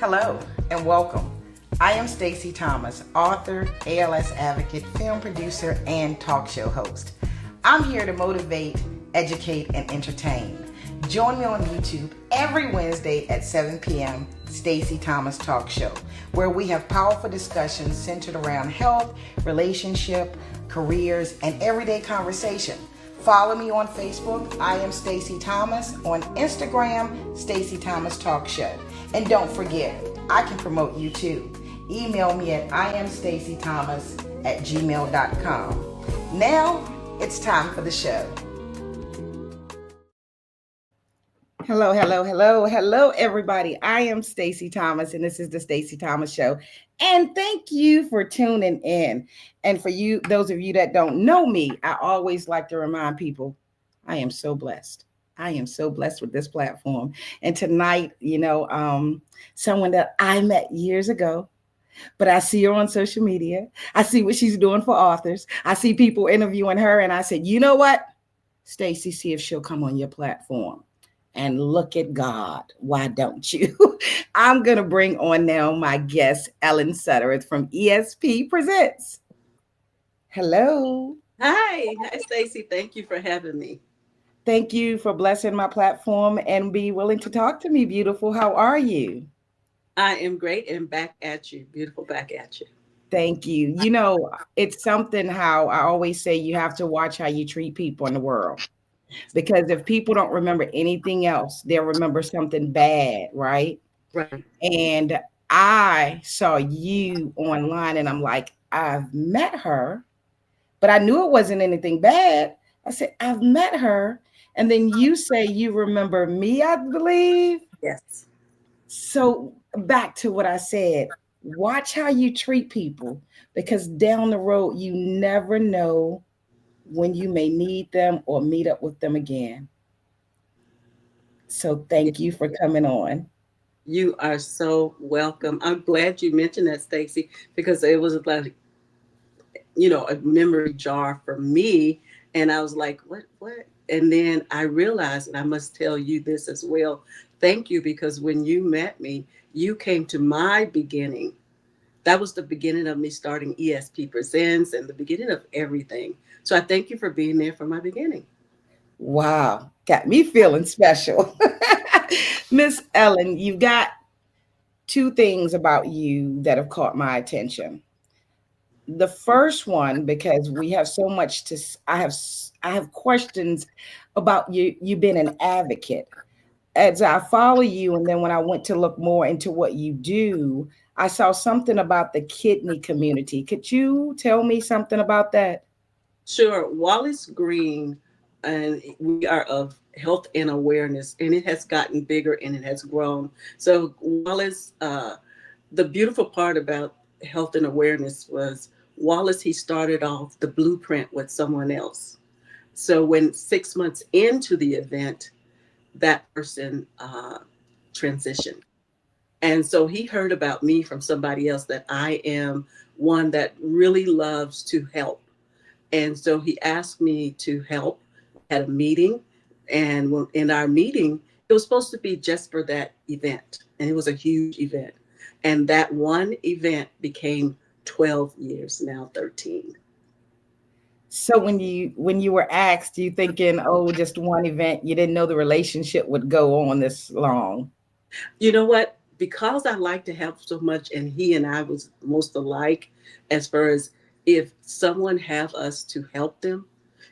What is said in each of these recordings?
Hello and welcome. I am Stacey Thomas, author, ALS advocate, film producer, and talk show host. I'm here to motivate, educate, and entertain. Join me on YouTube every Wednesday at 7 p.m. Stacey Thomas Talk Show, where we have powerful discussions centered around health, relationship, careers, and everyday conversation. Follow me on Facebook, I am Stacey Thomas, on Instagram, Stacey Thomas Talk Show. And don't forget, I can promote you too. Email me at imstaceythomas@gmail.com. Now, it's time for the show. Hello, everybody. I am Stacey Thomas, and this is the Stacey Thomas Show. And thank you for tuning in. And for you, those of you that don't know me, I always like to remind people, I am so blessed. I am so blessed with this platform. And tonight, someone that I met years ago, but I see her on social media. I see what she's doing for authors. I see people interviewing her, and I said, you know what, Stacey, see if she'll come on your platform. And look at God. Why don't you? I'm going to bring on now my guest, Ellen Sudderth from ESP Presents. Hello. Hi, Stacey. Thank you for having me. Thank you for blessing my platform and be willing to talk to me, beautiful. How are you? I am great and back at you. Beautiful back at you. Thank you. You know, it's something how I always say you have to watch how you treat people in the world. Because if people don't remember anything else, they'll remember something bad, right? Right. And I saw you online and I'm like, I've met her, but I knew it wasn't anything bad. I said, I've met her. And then you say you remember me, I believe. Yes. So back to what I said, watch how you treat people because down the road, you never know when you may need them or meet up with them again. So thank you for coming on. You are so welcome. I'm glad you mentioned that, Stacey, because it was like, a memory jar for me. And I was like, what? And then I realized, and I must tell you this as well. Thank you, because when you met me, you came to my beginning. That was the beginning of me starting ESP Presents and the beginning of everything. So I thank you for being there for my beginning. Wow, got me feeling special. Miss Ellen, you've got two things about you that have caught my attention. The first one, because we have so much to, I have questions about you being an advocate. As I follow you, and then when I went to look more into what you do, I saw something about the kidney community. Could you tell me something about that? Sure, Wallace Green, and we are of health and awareness, and it has gotten bigger and it has grown. So Wallace, the beautiful part about health and awareness was Wallace. He started off the blueprint with someone else. So when 6 months into the event, that person transitioned. And so he heard about me from somebody else that I am one that really loves to help. And so he asked me to help. We had a meeting, and in our meeting, it was supposed to be just for that event, and it was a huge event. And that one event became 12 years, now 13. So when you were asked, you thinking, oh, just one event, you didn't know the relationship would go on this long. You know what? Because I like to help so much, and he and I was most alike, as far as if someone have us to help them,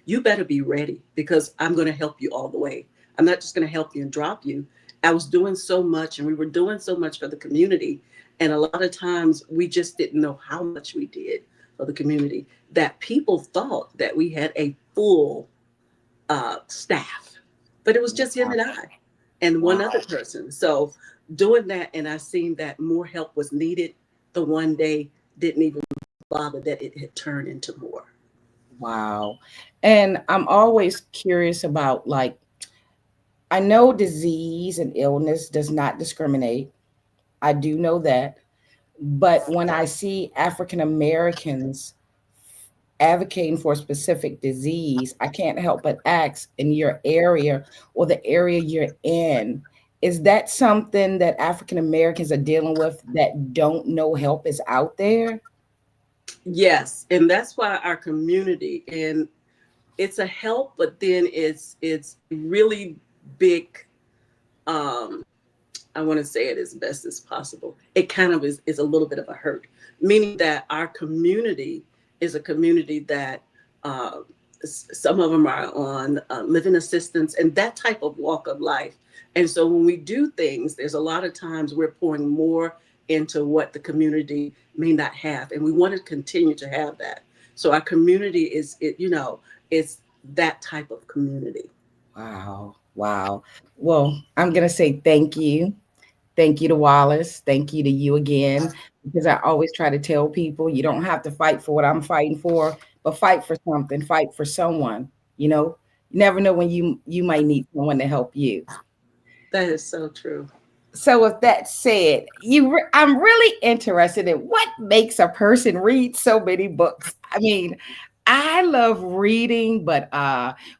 you better be ready because I'm going to help you all the way. I'm not just going to help you and drop you. I was doing so much, and we were doing so much for the community, and a lot of times we just didn't know how much we did for the community. That people thought that we had a full staff, but it was just him and I and one Wow. other person. So doing that, and I seen that more help was needed. The one day didn't even bother that it had turned into more. Wow. And I'm always curious about like, I know disease and illness does not discriminate. I do know that. But when I see African Americans advocating for a specific disease, I can't help but ask in your area or the area you're in, Is that something that African Americans are dealing with that don't know help is out there? Yes, and that's why our community, and it's a help, but then it's a really big, um I want to say it as best as possible. It kind of is a little bit of a hurt, meaning that our community is a community that, uh, some of them are on living assistance and that type of walk of life. And so when we do things, there's a lot of times we're pouring more into what the community may not have, and we want to continue to have that. So our community it's that type of community. Wow. Wow. Well, I'm going to say thank you. Thank you to Wallace. Thank you to you again. Because I always try to tell people you don't have to fight for what I'm fighting for, but fight for something, fight for someone. You know, you never know when you might need someone to help you. That is so true. So with that said, I'm really interested in what makes a person read so many books. I mean, I love reading, but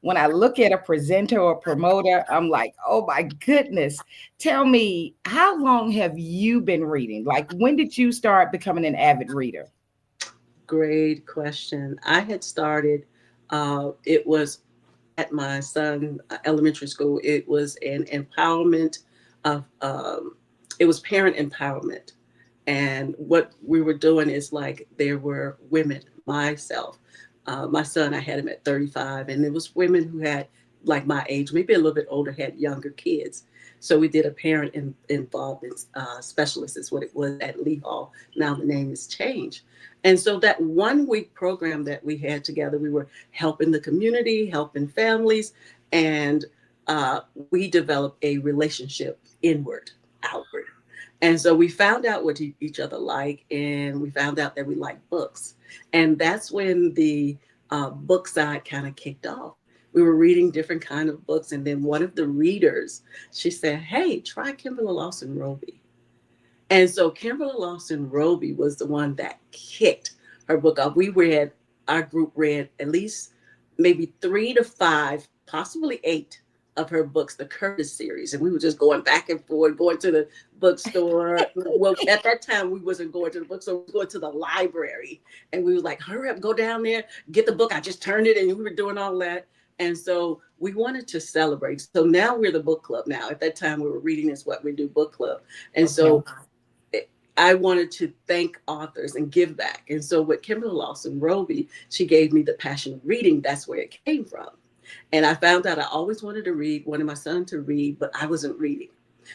when I look at a presenter or promoter, I'm like, oh my goodness. Tell me, how long have you been reading? Like, when did you start becoming an avid reader? Great question. I had started, it was at my son elementary school. It was an empowerment of, it was parent empowerment. And what we were doing is like there were women, myself, my son, I had him at 35, and it was women who had like my age, maybe a little bit older, had younger kids. So we did a parent involvement specialist, is what it was at Lee Hall. Now the name has changed. And so that 1 week program that we had together, we were helping the community, helping families, and we developed a relationship inward, outward. And so we found out what each other like, and we found out that we like books. And that's when the book side kind of kicked off. We were reading different kind of books, and then one of the readers, she said, "Hey, try Kimberly Lawson Roby." And so Kimberly Lawson Roby was the one that kicked her book off. Our group read at least maybe 3 to 5, possibly 8 of her books, the Curtis series. And we were just going back and forth, going to the bookstore. Well, at that time, we wasn't going to the bookstore, we were going to the library. And we was like, hurry up, go down there, get the book. I just turned it, and we were doing all that. And so we wanted to celebrate. So now we're the book club now. At that time, we were reading is what we do, book club. And Okay. so I wanted to thank authors and give back. And so with Kimberly Lawson Roby, she gave me the passion of reading. That's where it came from. And I found out I always wanted to read, wanted my son to read, but I wasn't reading.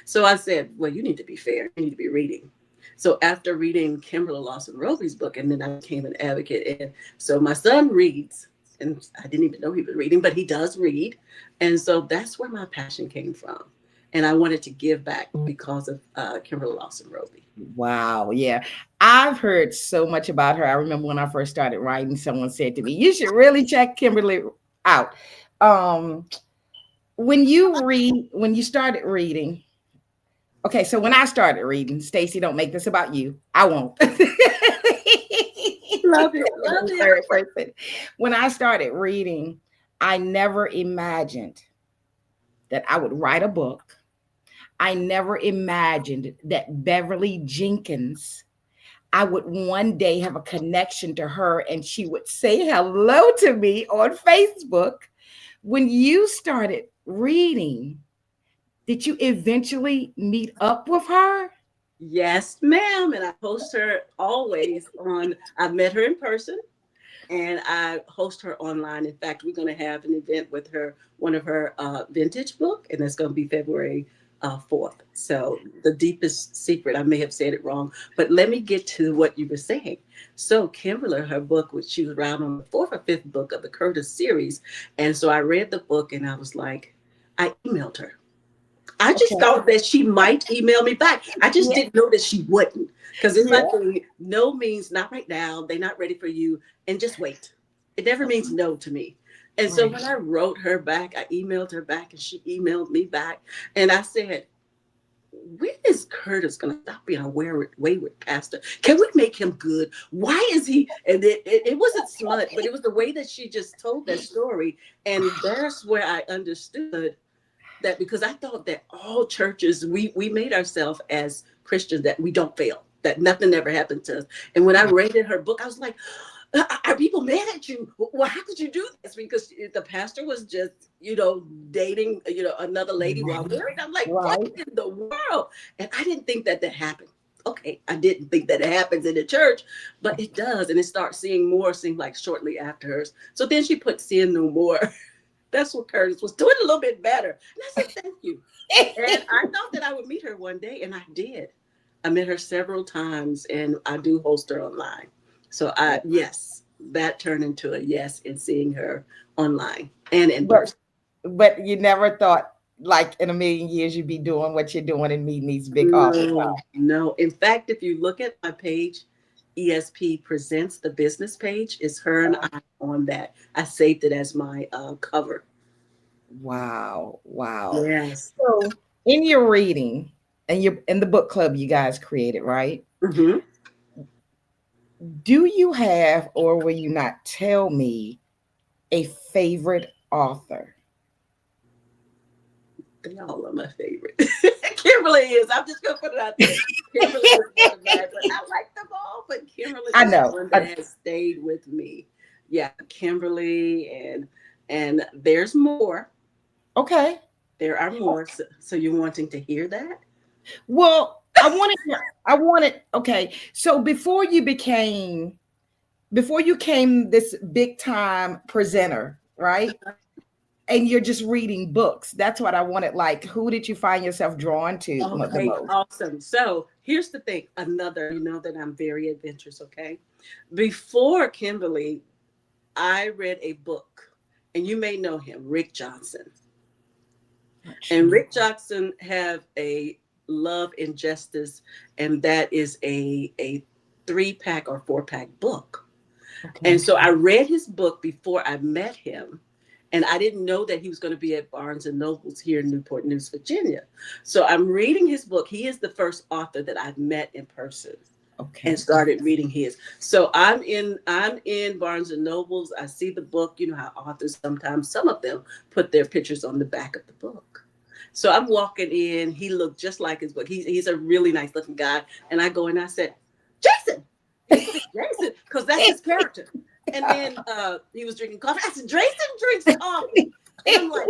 So I said, well, you need to be fair. You need to be reading. So after reading Kimberly Lawson Roby's book, and then I became an advocate. And so my son reads, and I didn't even know he was reading, but he does read. And so that's where my passion came from. And I wanted to give back because of Kimberly Lawson Roby. Wow. Yeah. I've heard so much about her. I remember when I first started writing, someone said to me, you should really check Kimberly out. Um, when you started reading, okay, so when I started reading, Stacey, don't make this about you. I won't. Love it. Love it. Third person. When I started reading, I never imagined that I would write a book. I never imagined that Beverly Jenkins, I would one day have a connection to her and she would say hello to me on Facebook. When you started reading, did you eventually meet up with her? Yes, ma'am. And I post her always on, I've met her in person and I host her online. In fact, we're going to have an event with her, one of her vintage book, and that's going to be February 4th. So the deepest secret, I may have said it wrong, but let me get to what you were saying. So Kimberly, her book, which she was around on the 4th or 5th book of the Curtis series. And so I read the book and I was like, I emailed her. I just Okay. thought that she might email me back. I just Yeah. didn't know that she wouldn't. Because it's Yeah. like no means not right now. They're not ready for you. And just wait. It never means no to me. And so Right. when I wrote her back, I emailed her back and she emailed me back. And I said, when is Curtis going to stop being a wayward pastor? Can we make him good? Why is he? And it wasn't smut, but it was the way that she just told that story. And that's where I understood that because I thought that all churches, we made ourselves as Christians that we don't fail, that nothing ever happened to us. And when I read in her book, I was like, are people mad at you? Well, how could you do this? Because the pastor was just, dating, another lady while married. I'm like, what Right. in the world? And I didn't think that happened. Okay, I didn't think that it happens in the church, but it does. And it starts seeing more, seemed like shortly after hers. So then she put Sin No More. That's what Curtis was doing a little bit better. And I said, thank you. And I thought that I would meet her one day, and I did. I met her several times, and I do host her online. So yes, that turned into a yes in seeing her online and in But person. you never thought like in a million years you'd be doing what you're doing and meeting these big authors. No, no. In fact, if you look at my page, ESP Presents, the business page, is her and I on that. I saved it as my cover. Wow. Wow. Yes. So in your reading and you're in the book club you guys created, right? Hmm. Do you have, or will you not tell me, a favorite author? They all are my favorite. Kimberly is. I'm just gonna put it out there. Kimberly is one of mine, but I like them all. But Kimberly I is the know. one that has stayed with me. Yeah, Kimberly and there's more. Okay. There are more. So you're wanting to hear that? Well, I wanted, okay. So before you came this big time presenter, right? And you're just reading books. That's what I wanted. Like, who did you find yourself drawn to the Okay, most? awesome. So here's the thing. Another, you know that I'm very adventurous. Okay, before Kimberly, I read a book, and you may know him, Rick Johnson. Not And sure. Rick Johnson have a Love and Justice, and that is a 3-pack or 4-pack book. And Okay. so I read his book before I met him, and I didn't know that he was going to be at Barnes and Nobles here in Newport News, Virginia. So I'm reading his book. He is the first author that I've met in person and Okay. started reading his. So I'm in Barnes and Nobles. I see the book. You know how authors sometimes, some of them put their pictures on the back of the book. So I'm walking in. He looked just like his book. He's a really nice looking guy. And I go and I said, Jason. He said, Jason, because that's his character. And then he was drinking coffee. I said, Jason drinks coffee. And I'm like,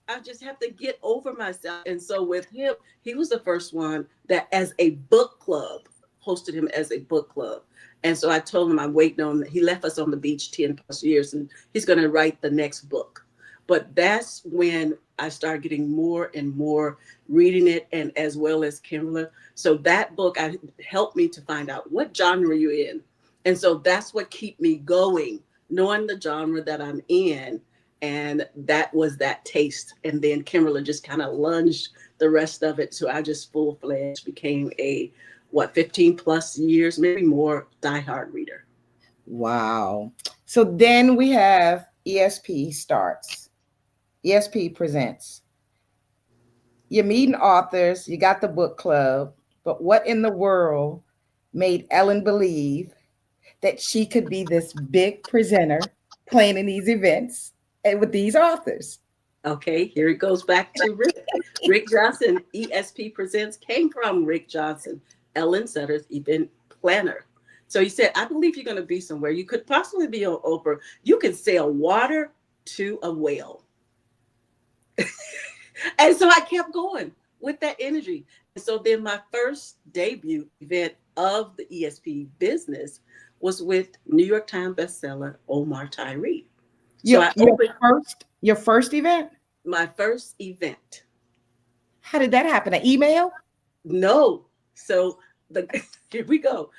I just have to get over myself. And so with him, he was the first one that, as a book club, hosted him as a book club. And so I told him I'm waiting on, he left us on the beach 10 plus years and he's going to write the next book. But that's when I started getting more and more reading it, and as well as Kimberly. So that book helped me to find out what genre you're in. And so that's what keep me going, knowing the genre that I'm in, and that was that taste. And then Kimberly just kind of lunged the rest of it, so I just full-fledged became a 15 plus years, maybe more, diehard reader. Wow. So then we have ESP starts. ESP presents. You're meeting authors, you got the book club, but what in the world made Ellen believe that she could be this big presenter planning these events and with these authors? Okay, here it goes back to Rick. Rick Johnson, ESP Presents, came from Rick Johnson, Ellen Sudderth, event planner. So he said, I believe you're going to be somewhere. You could possibly be on Oprah. You can sell water to a whale. And so I kept going with that energy. And so then my first debut event of the ESP business was with New York Times bestseller Omar Tyree. So Your I your opened your first event? my first event. How did that happen? An email? No. So the here we go.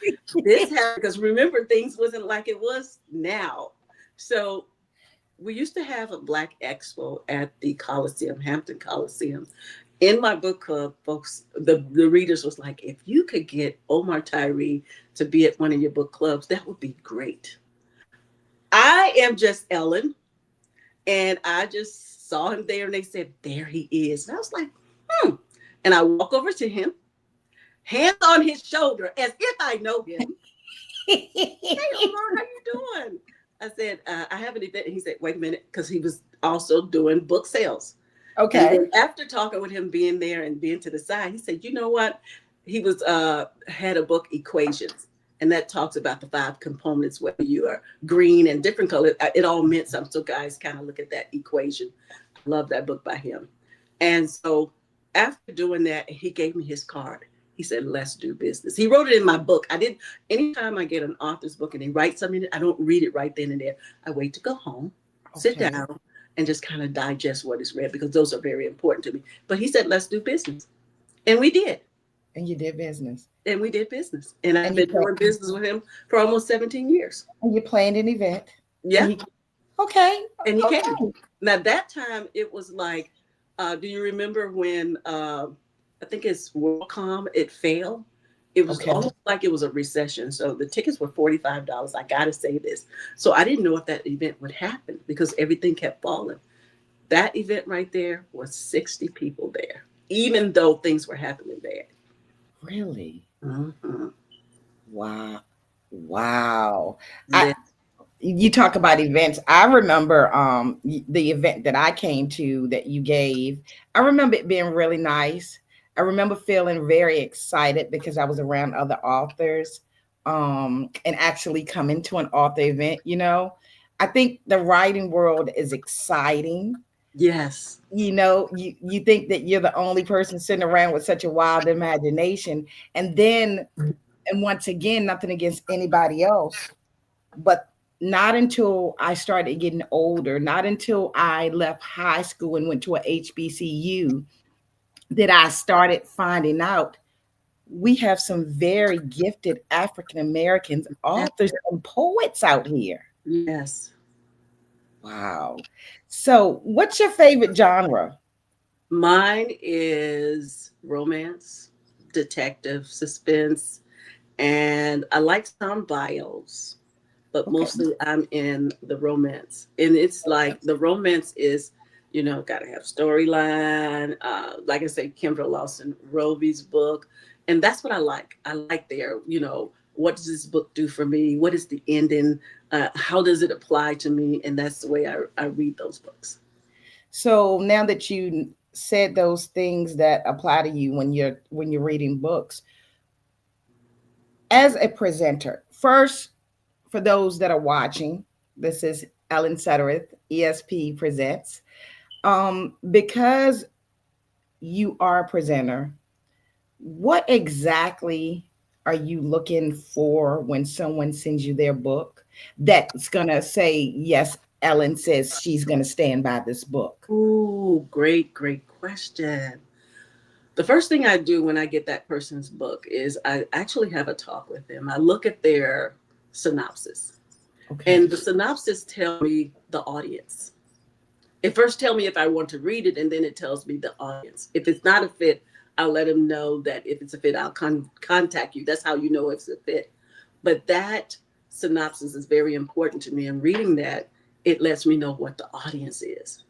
This happened because remember things wasn't like it was now. So we used to have a Black Expo at the Coliseum, Hampton Coliseum. In my book club, folks, the readers was like, if you could get Omar Tyree to be at one of your book clubs, that would be great. I am just Ellen, and I just saw him there, and they said, there he is. And I was like, hmm. And I walk over to him, hands on his shoulder, as if I know him. Hey, Omar, how you doing? I said, I have an event. And he said, wait a minute, because he was also doing book sales. And Okay. then after talking with him, being there and being to the side, he said, you know what? He was had a book, Equations, and that talks about the five components, whether you are green and different colors. It all meant something. So guys kind of look at that equation. I love that book by him. And so after doing that, he gave me his card. He said, let's do business. He wrote it in my book. I didn't, anytime I get an author's book and he writes something in it, I don't read it right then and there. I wait to go home, sit Okay. down, and just kind of digest what is read because those are very important to me. But he said, let's do business. And we did. And you did business. And we did business. And I've And you been plan doing business with him for almost 17 years. and you planned an event. And Yeah. he okay. And he came. Okay. Now, that time it was like, do you remember when I think it's WorldCom, it failed? It was Okay. almost like it was a recession. So the tickets were $45. I got to say this. So I didn't know if that event would happen because everything kept falling. That event right there was 60 people there, even though things were happening bad. Really? Mhm. Wow. Wow. I Lit- you talk about events. I remember the event that I came to that you gave. I remember it being really nice. I remember feeling very excited because I was around other authors and actually coming to an author event, you know. I think the writing world is exciting. Yes. You think that you're the only person sitting around with such a wild imagination, and then and once again, nothing against anybody else, but not until I started getting older, not until I left high school and went to a HBCU, that I started finding out we have some very gifted African Americans authors and poets out here. Yes. Wow. So, what's your favorite genre? Mine is romance, detective, suspense, and I like some bios, but Okay. mostly I'm in the romance. And it's like the romance is, got to have storyline. Like I say, Kimber Lawson, Roby's book. And that's what I like. I like what does this book do for me? What is the ending? How does it apply to me? And that's the way I read those books. So now that you said those things that apply to you when you're reading books, as a presenter, first, for those that are watching, this is Ellen Sudderth, ESP Presents. Because you are a presenter, what exactly are you looking for when someone sends you their book that's going to say, yes, Ellen says she's going to stand by this book? Ooh, great, great question. The first thing I do when I get that person's book is I actually have a talk with them. I look at their synopsis, Okay. and the synopsis tell me the audience. It first tell me if I want to read it, and then it tells me the audience. If it's not a fit, I'll let them know that if it's a fit, I'll contact you. That's how you know if it's a fit. But that synopsis is very important to me. And reading that, it lets me know what the audience is.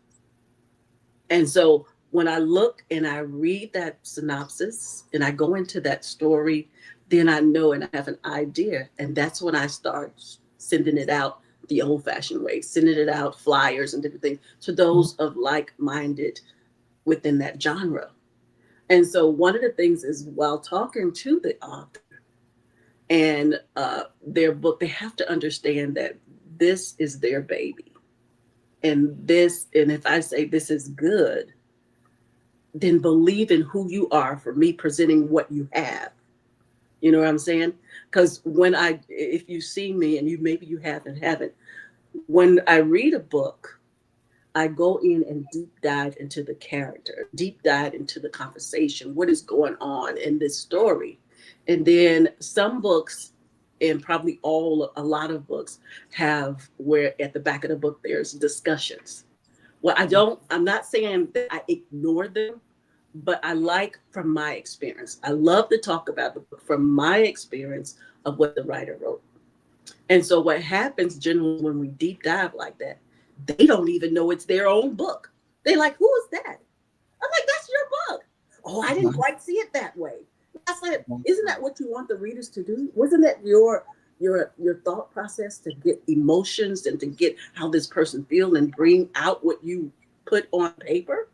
And so when I look and I read that synopsis and I go into that story, then I know and I have an idea. And that's when I start sending it out the old fashioned way, sending it out flyers and different things to those of like minded within that genre. And so one of the things is while talking to the author and their book, they have to understand that this is their baby. And if I say this is good, then believe in who you are for me presenting what you have. You know what I'm saying? Because if you see me and maybe you haven't, when I read a book, I go in and deep dive into the character, deep dive into the conversation, what is going on in this story. And then some books, and probably a lot of books have where at the back of the book there's discussions. Well, I'm not saying that I ignore them, but I like from my experience. I love to talk about the book from my experience of what the writer wrote. And so what happens generally when we deep dive like that, they don't even know it's their own book. They like, who is that? I'm like, that's your book. Oh, I didn't quite see it that way. I said, isn't that what you want the readers to do? Wasn't that your thought process to get emotions and to get how this person feels and bring out what you put on paper?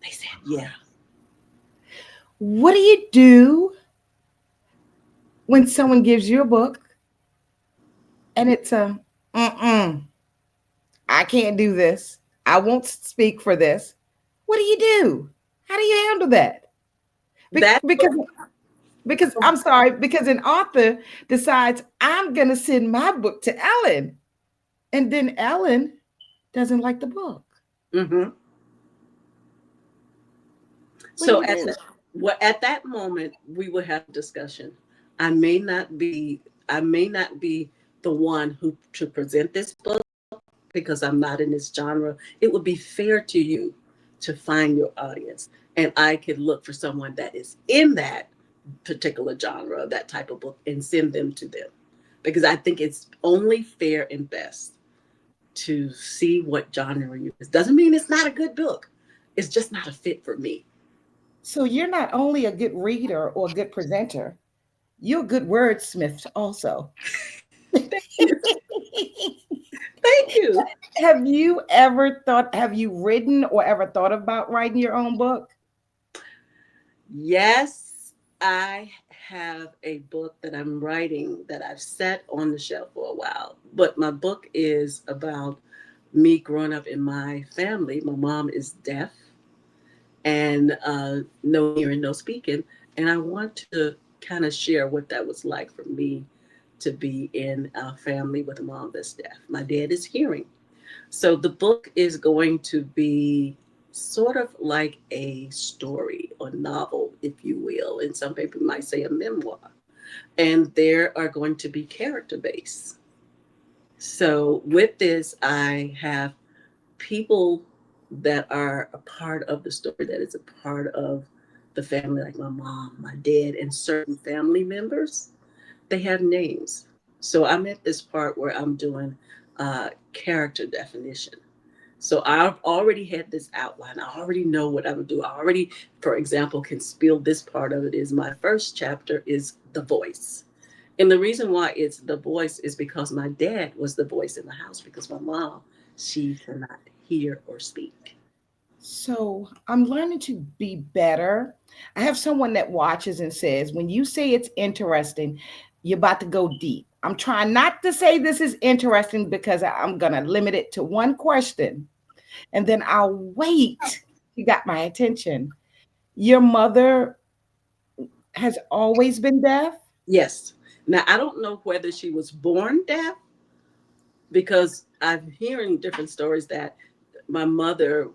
They said, yeah. What do you do when someone gives you a book and it's a, mm-mm, I can't do this. I won't speak for this. What do you do? How do you handle that? Be- That because because I'm sorry, because an author decides I'm gonna send my book to Ellen, and then Ellen doesn't like the book. mm-hmm. What do So you do? at that moment we would have a discussion. I may not be I may not be the one who to present this book because I'm not in this genre. It would be fair to you to find your audience, and I could look for someone that is in that particular genre, that type of book, and send them to them, because I think it's only fair and best to see what genre you is. Doesn't mean it's not a good book. It's just not a fit for me. So you're not only a good reader or a good presenter, you're a good wordsmith also. Thank you. Thank you. Have you written or ever thought about writing your own book? Yes, I have a book that I'm writing that I've set on the shelf for a while. But my book is about me growing up in my family. My mom is deaf and no hearing, no speaking. And I want to kind of share what that was like for me to be in a family with a mom that's deaf. My dad is hearing. So the book is going to be sort of like a story or novel, if you will, and some people might say a memoir. And there are going to be character based. So with this, I have people that are a part of the story, that is a part of the family, like my mom, my dad, and certain family members. They have names. So I'm at this part where I'm doing character definition. So I've already had this outline. I already know what I would do. I already, for example, can spill this part of it. Is my first chapter is the voice. And the reason why it's the voice is because my dad was the voice in the house, because my mom, she cannot hear or speak. So I'm learning to be better. I have someone that watches and says, when you say it's interesting, you're about to go deep. I'm trying not to say this is interesting because I'm going to limit it to one question and then I'll wait. You got my attention. Your mother has always been deaf? Yes. Now, I don't know whether she was born deaf, because I'm hearing different stories that my mother,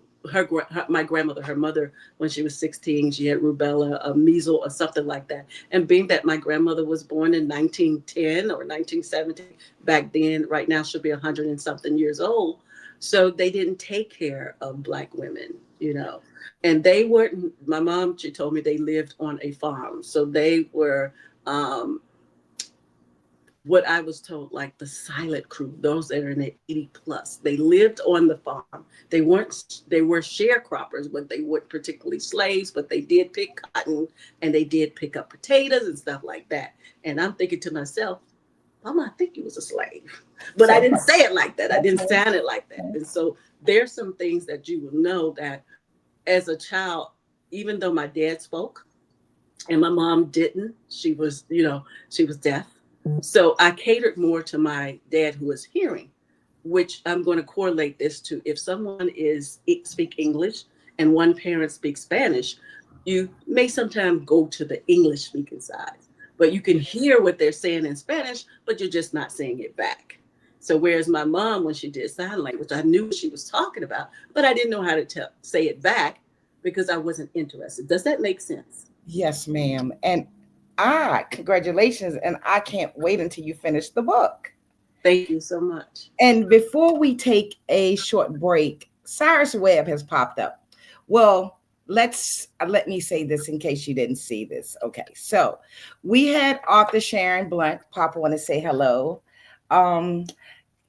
my grandmother, her mother, when she was 16, she had rubella, a measles, or something like that. And being that my grandmother was born in 1910 or 1917, back then, right now she'll be 100 and something years old. So they didn't take care of Black women, you know. And they weren't, my mom, she told me they lived on a farm. So they were, um, what I was told, like the silent crew, those that are in the 80 plus, they lived on the farm. They were sharecroppers, but they weren't particularly slaves, but they did pick cotton and they did pick up potatoes and stuff like that. And I'm thinking to myself, Mama, I think you was a slave. But I So, didn't say it like that. I didn't okay. sound it like that. And so there's some things that you will know that as a child, even though my dad spoke, and my mom didn't. She was, she was deaf. So I catered more to my dad who was hearing, which I'm going to correlate this to if someone is speak English and one parent speaks Spanish, you may sometimes go to the English speaking side, but you can hear what they're saying in Spanish, but you're just not saying it back. So whereas my mom, when she did sign language, I knew what she was talking about, but I didn't know how to say it back because I wasn't interested. Does that make sense? Yes, ma'am. And congratulations. And I can't wait until you finish the book. Thank you so much. And before we take a short break, Cyrus Webb has popped up. Well, let me say this in case you didn't see this. Okay, so we had author Sharon Blunt pop on to say hello. Um,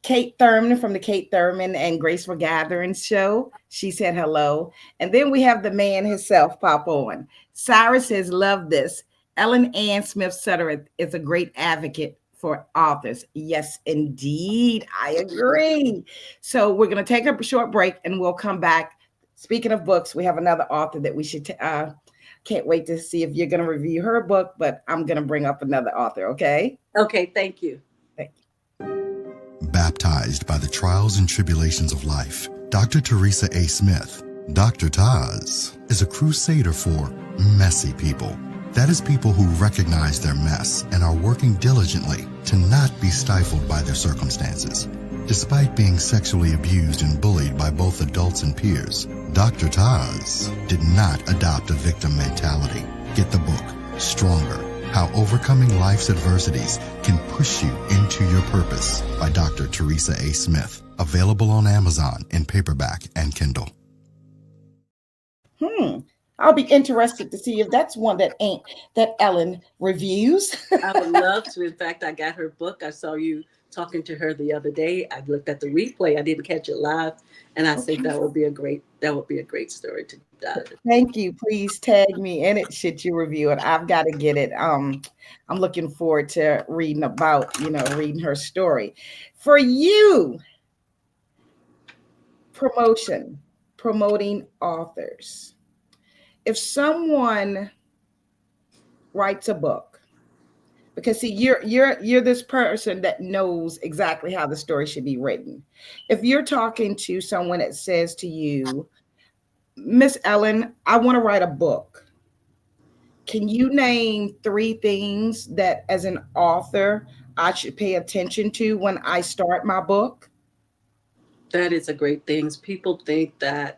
Kate Thurman from the Kate Thurman and Graceful Gatherings show. She said hello. And then we have the man himself pop on. Cyrus says, love this. Ellen Ann Smith Sudderth is a great advocate for authors. Yes, indeed. I agree. So we're going to take a short break and we'll come back. Speaking of books, we have another author that we should. Can't wait to see if you're going to review her book, but I'm going to bring up another author. Okay. Okay, thank you. Thank Baptized by the trials and tribulations of life, Dr. Teresa A. Smith, Dr. Taz, is a crusader for messy people. That is, people who recognize their mess and are working diligently to not be stifled by their circumstances. Despite being sexually abused and bullied by both adults and peers, Dr. Taz did not adopt a victim mentality. Get the book, Stronger: How Overcoming Life's Adversities Can Push You Into Your Purpose, by Dr. Teresa A. Smith. Available on Amazon in paperback and Kindle. you. I'll be interested to see if that's one that ain't that Ellen reviews. I would love to. In fact, I got her book. I saw you talking to her the other day. I looked at the replay. I didn't catch it live, and I think Okay. that would be a great story to dive. Thank you. Please tag me in it. Should you review it? I've got to get it. I'm looking forward to reading about, reading her story. For you, promoting authors. If someone writes a book, because see, you're this person that knows exactly how the story should be written. If you're talking to someone that says to you, Miss Ellen, I want to write a book. Can you name three things that as an author I should pay attention to when I start my book? That is a great thing. People think that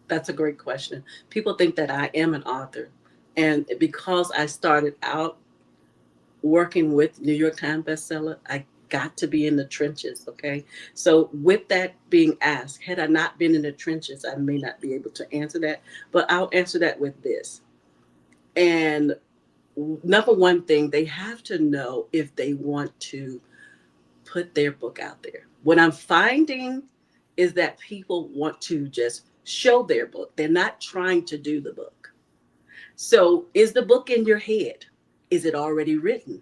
that's a great question. People think that I am an author, and because I started out working with New York Times bestseller, I got to be in the trenches. Okay. So, with that being asked, had I not been in the trenches, I may not be able to answer that, but I'll answer that with this. And number one thing, they have to know if they want to put their book out there. What I'm finding is that people want to just show their book, they're not trying to do the book. So, is the book in your head? Is it already written?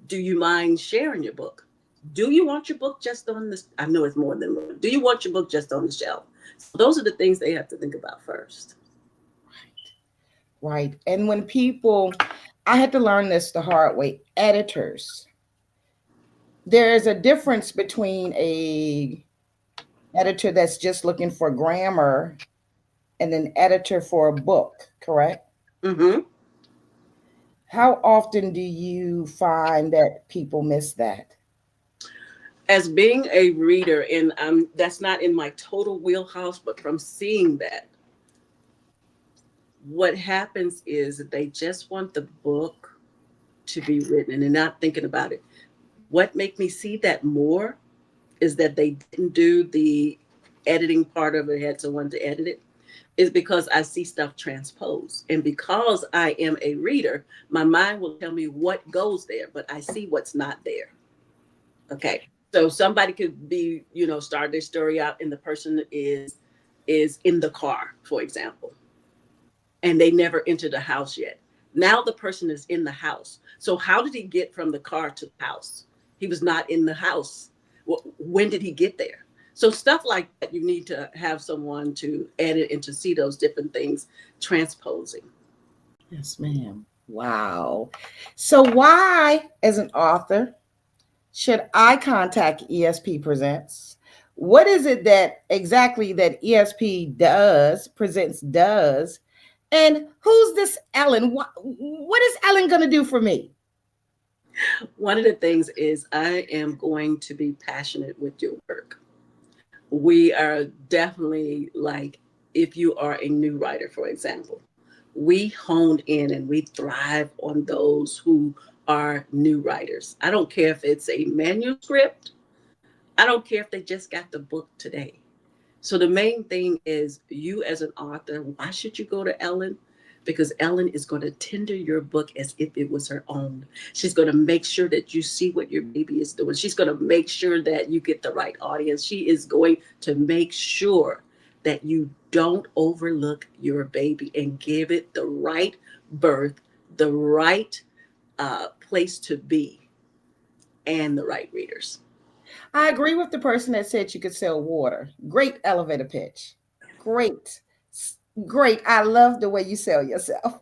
Do you mind sharing your book? Do you want your book just on this? I know it's more than one. Do you want your book just on the shelf? So those are the things they have to think about first. Right. And when people, I had to learn this the hard way, editors, there's a difference between a editor that's just looking for grammar and an editor for a book, correct? Hmm. How often do you find that people miss that? As being a reader, and that's not in my total wheelhouse, but from seeing that, what happens is that they just want the book to be written and they're not thinking about it. What make me see that more is that they didn't do the editing part of it, had someone to edit it, is because I see stuff transposed. And because I am a reader, my mind will tell me what goes there, but I see what's not there. Okay. So somebody could be, start their story out and the person is in the car, for example, and they never entered the house yet. Now the person is in the house. So how did he get from the car to the house? He was not in the house. When did he get there? So stuff like that, you need to have someone to edit and to see those different things transposing. Yes, ma'am. Wow. So, why, as an author, should I contact ESP Presents? What is it that exactly that ESP does? And who's this Ellen? What is Ellen going to do for me? One of the things is I am going to be passionate with your work. We are definitely like, if you are a new writer, for example, we hone in and we thrive on those who are new writers. I don't care if it's a manuscript, I don't care if they just got the book today. So the main thing is, you as an author, why should you go to Ellen? Because Ellen is going to tender your book as if it was her own. She's going to make sure that you see what your baby is doing. She's going to make sure that you get the right audience. She is going to make sure that you don't overlook your baby and give it the right birth, the right place to be, and the right readers. I agree with the person that said you could sell water. Great elevator pitch. Great. Great. I love the way you sell yourself.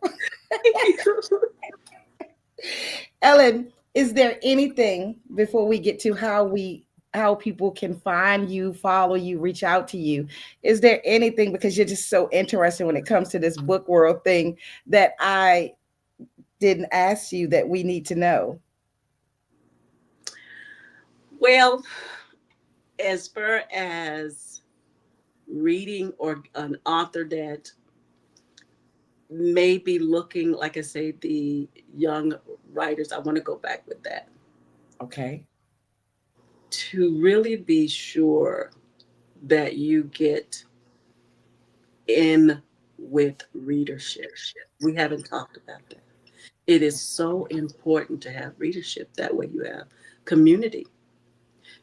Ellen, is there anything before we get to how people can find you, follow you, reach out to you? Is there anything, because you're just so interested when it comes to this book world thing, that I didn't ask you that we need to know? Well, as far as reading or an author that may be looking, like I say, the young writers, I want to go back with that Okay. to really be sure that you get in with readership. We haven't talked about that. It is so important to have readership. That way you have community.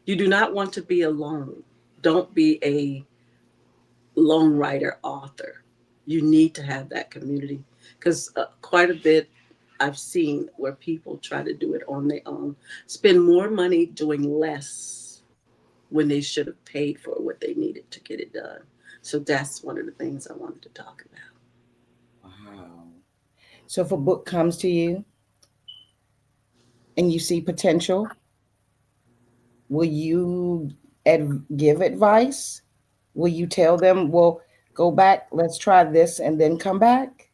You do not want to be alone. Don't be a lone writer author. You need to have that community because quite a bit I've seen where people try to do it on their own, spend more money doing less when they should have paid for what they needed to get it done. So that's one of the things I wanted to talk about. Wow. So if a book comes to you and you see potential, will you give advice? Will you tell them, well, go back, let's try this, and then come back?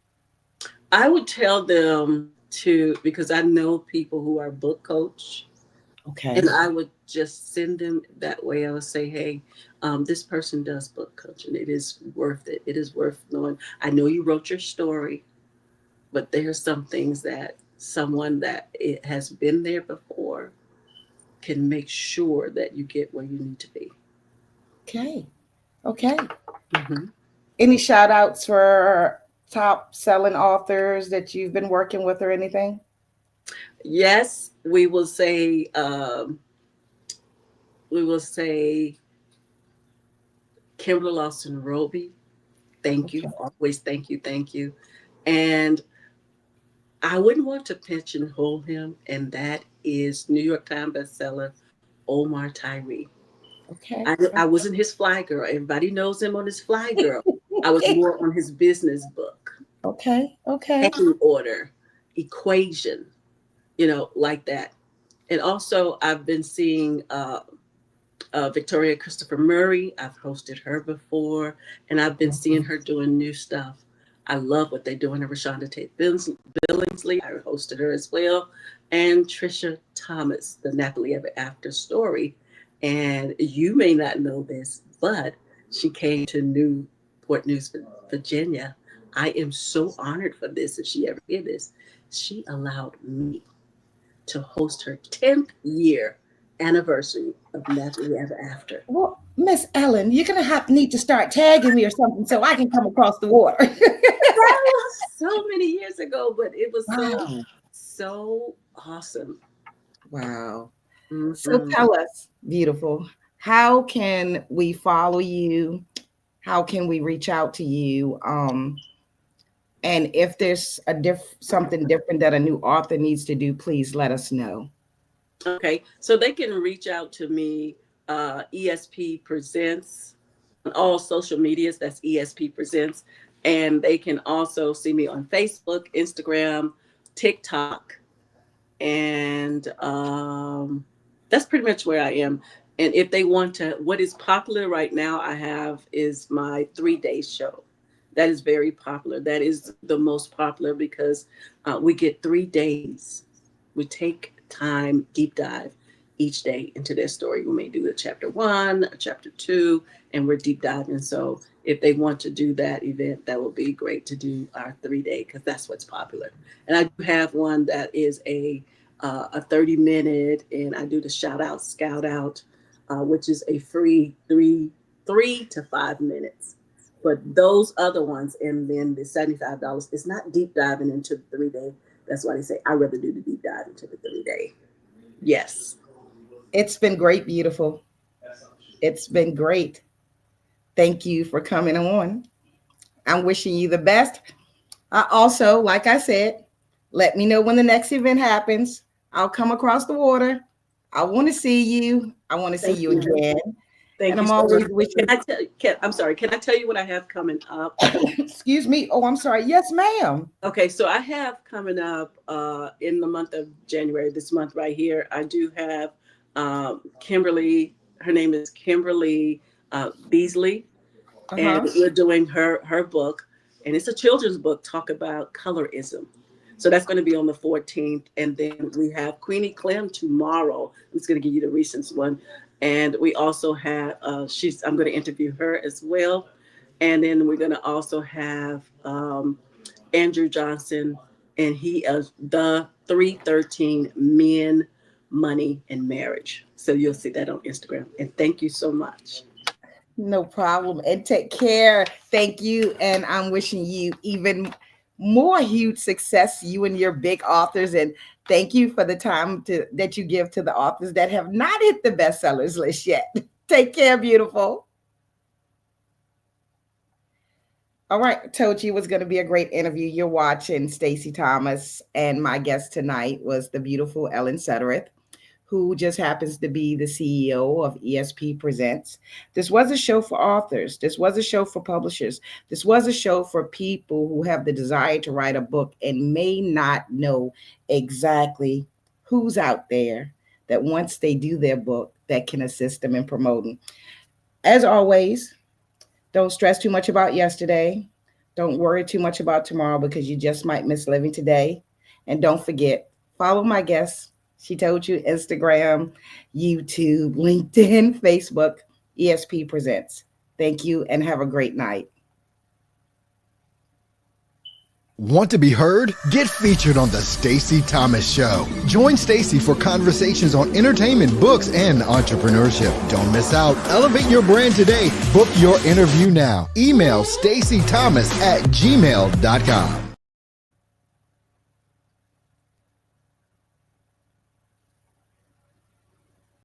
I would tell them to, because I know people who are book coach, and Okay. I would just send them that way. I would say, hey, this person does book coaching. It is worth it. It is worth knowing. I know you wrote your story, but there are some things that someone that it has been there before can make sure that you get where you need to be. Okay. Okay. Hmm. Any shout outs for top selling authors that you've been working with or anything? Yes, we will say Kimberly Lawson Roby. Thank Okay. you. Always thank you. Thank you. And I wouldn't want to pigeonhole him, and that is New York Times bestseller Omar Tyree. Okay. I wasn't his fly girl. Everybody knows him on his fly girl. I was more on his business book, Okay. Okay. pecking order, equation, like that. And also, I've been seeing Victoria Christopher Murray. I've hosted her before, and I've been seeing her doing new stuff. I love what they're doing. Rashonda Tate Billingsley, I hosted her as well, and Trisha Thomas, the Napoli Ever After story. And you may not know this, but she came to Newport News, Virginia. I am so honored for this. If she ever hear this, she allowed me to host her 10th year anniversary of Napoli Ever After. Well, Miss Ellen, you're gonna have need to start tagging me or something so I can come across the water. That was so many years ago, but it was Wow. so awesome. Wow. So Hmm. tell us, beautiful, how can we follow you? How can we reach out to you? And if there's something different that a new author needs to do, please let us know. Okay, so they can reach out to me, ESP Presents, on all social medias. That's ESP Presents. And they can also see me on Facebook, Instagram, TikTok, and that's pretty much where I am. And if they want to, what is popular right now, I have is my 3 day show. That is very popular. That is the most popular because we get 3 days. We take time, deep dive each day into their story. We may do a chapter one, a chapter two, and we're deep diving. So if they want to do that event, that would be great to do our 3 day because that's what's popular. And I do have one that is a 30 minute, and I do the shout out, scout out, which is a free three to 5 minutes. But those other ones, and then the $75, it's not deep diving into the 3 day. That's why they say I rather do the deep dive into the 3 day. Yes. It's been great, beautiful. It's been great. Thank you for coming on. I'm wishing you the best. I also, like I said, let me know when the next event happens. I'll come across the water. I want to see you. I want to see Thank you you. again. Thank And you I'm so always much. wishing. I'm sorry. Can I tell you what I have coming up? Excuse me. Oh, I'm sorry. Yes, ma'am. Okay, so I have coming up in the month of January, this month right here, I do have Kimberly. Her name is Kimberly Beasley, and Uh-huh. we're doing her book, and it's a children's book, talk about colorism. So that's going to be on the 14th, and then we have Queenie Clem tomorrow. I'm just going to give you the recent one, and we also have I'm going to interview her as well, and then we're going to also have Andrew Johnson, and he is the 313 Men, Money, and Marriage. So you'll see that on Instagram. And thank you so much. No problem. And take care. Thank you. And I'm wishing you even more huge success, you and your big authors. And thank you for the time that you give to the authors that have not hit the bestsellers list yet. Take care, beautiful. All right. Told you it was going to be a great interview. You're watching Stacey Thomas. And my guest tonight was the beautiful Ellen Sudderth, who just happens to be the CEO of ESP Presents. This was a show for authors. This was a show for publishers. This was a show for people who have the desire to write a book and may not know exactly who's out there that once they do their book that can assist them in promoting. As always, don't stress too much about yesterday. Don't worry too much about tomorrow because you just might miss living today. And don't forget, follow my guests. She told you Instagram, YouTube, LinkedIn, Facebook, ESP Presents. Thank you and have a great night. Want to be heard? Get featured on The Stacey Thomas Show. Join Stacey for conversations on entertainment, books, and entrepreneurship. Don't miss out. Elevate your brand today. Book your interview now. Email staceythomas@gmail.com.